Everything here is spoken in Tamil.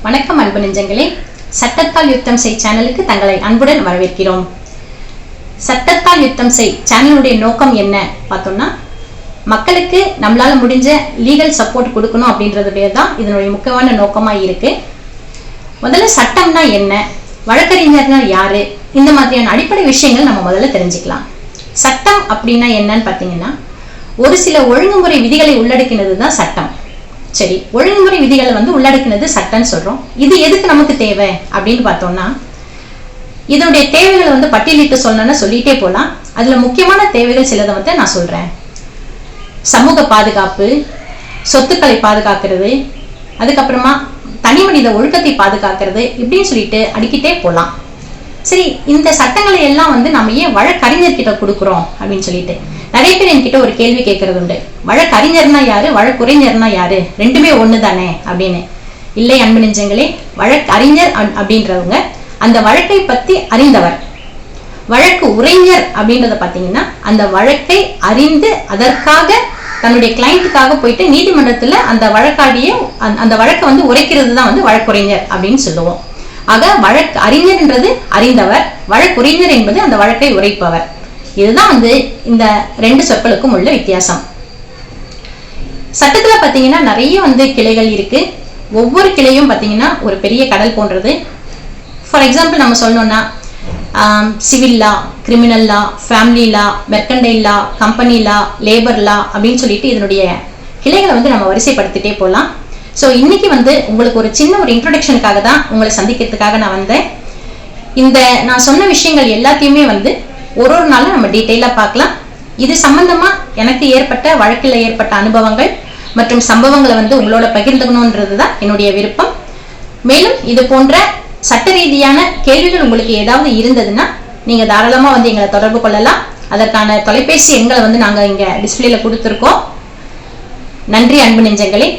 வணக்கம் அன்பு நெஞ்சங்களே, சட்டத்தால் யுத்தம் செய் சேனலுக்கு தங்களை அன்புடன் வரவேற்கிறோம். சட்டத்தால் யுத்தம் செய் சேனலுடைய நோக்கம் என்ன பார்த்தோம்னா, மக்களுக்கு நம்மளால முடிஞ்ச லீகல் சப்போர்ட் கொடுக்கணும் அப்படின்றதுடைய தான் இதனுடைய முக்கியமான நோக்கமாக இருக்கு. முதல்ல சட்டம்னா என்ன, வழக்கறிஞர்னா யாரு, இந்த மாதிரியான அடிப்படை விஷயங்கள் நம்ம முதல்ல தெரிஞ்சுக்கலாம். சட்டம் அப்படின்னா என்னன்னு பார்த்தீங்கன்னா, ஒரு சில ஒழுங்குமுறை விதிகளை உள்ளடக்கினது தான் சட்டம். சரி, ஒழுங்குமுறை விதிகளை உள்ளடக்கினது சட்டம்னு சொல்றோம். இது எதுக்கு நமக்கு தேவை அப்படின்னு பார்த்தோம்னா, இதனுடைய தேவைகளை பட்டியலிட்டு சொல்லணும்னா சொல்லிட்டே போலாம். அதுல முக்கியமான தேவைகள் சிலதை நான் சொல்றேன். சமூக பாதுகாப்பு, சொத்துக்களை பாதுகாக்கிறது, அதுக்கப்புறமா தனி மனித ஒழுக்கத்தை பாதுகாக்கிறது, இப்படின்னு சொல்லிட்டு அடிக்கிட்டே போலாம். சரி, இந்த சட்டங்களை எல்லாம் நம்ம ஏன் வழக்கறிஞர்கிட்ட கொடுக்குறோம் அப்படின்னு சொல்லிட்டு நிறைய பேர் என்கிட்ட ஒரு கேள்வி கேட்கறது உண்டு. வழக்கறிஞர்னா யாரு, வழக்குரைஞர்னா யாரு, ரெண்டுமே ஒண்ணு தானே அப்படின்னு. இல்லை அன்பு நெஞ்சங்களே, வழக்கறிஞர் அப்படின்றவங்க அந்த வழக்கை பத்தி அறிந்தவர். வழக்கு உரைஞர் அப்படின்றத பாத்தீங்கன்னா, அந்த வழக்கை அறிந்து அதற்காக தன்னுடைய கிளைண்ட்டுக்காக போயிட்டு நீதிமன்றத்துல அந்த வழக்காடிய அந்த வழக்கை உரைக்கிறது தான் வழக்குரைஞர் அப்படின்னு சொல்லுவோம். ஆக வழக்கு அறிஞர்ன்றது அறிந்தவர், வழக்குரைஞர் என்பது அந்த வழக்கை உரைப்பவர். இதுதான் இந்த ரெண்டு சொற்களுக்கும் உள்ள வித்தியாசம். சட்டத்துல பாத்தீங்கன்னா நிறைய கிளைகள் இருக்கு. ஒவ்வொரு கிளையும் பாத்தீங்கன்னா ஒரு பெரிய கடல் போன்றது. ஃபார் எக்ஸாம்பிள் நம்ம சொல்லணும்னா, civil law, criminal law, family law, mercantile law, company law, labour law அப்படின்னு சொல்லிட்டு இதனுடைய கிளைகளை நம்ம வரிசைப்படுத்திட்டே போகலாம். ஸோ இன்னைக்கு உங்களுக்கு ஒரு சின்ன ஒரு இன்ட்ரோடக்ஷனுக்காக தான் உங்களை சந்திக்கிறதுக்காக நான் வந்தேன். இந்த நான் சொன்ன விஷயங்கள் எல்லாத்தையுமே ஒரு நாளும் நம்ம டீட்டெயிலாக பார்க்கலாம். இது சம்பந்தமா எனக்கு ஏற்பட்ட வழக்கில் ஏற்பட்ட அனுபவங்கள் மற்றும் சம்பவங்களை உங்களோட பகிர்ந்துக்கணுன்றது தான் என்னுடைய விருப்பம். மேலும் இது போன்ற சட்ட ரீதியான கேள்விகள் உங்களுக்கு ஏதாவது இருந்ததுன்னா நீங்க தாராளமா எங்களை தொடர்பு கொள்ளலாம். அதற்கான தொலைபேசி எண்களை நாங்க இங்க டிஸ்பிளேல கொடுத்துருக்கோம். நன்றி அன்பு நெஞ்சங்களே.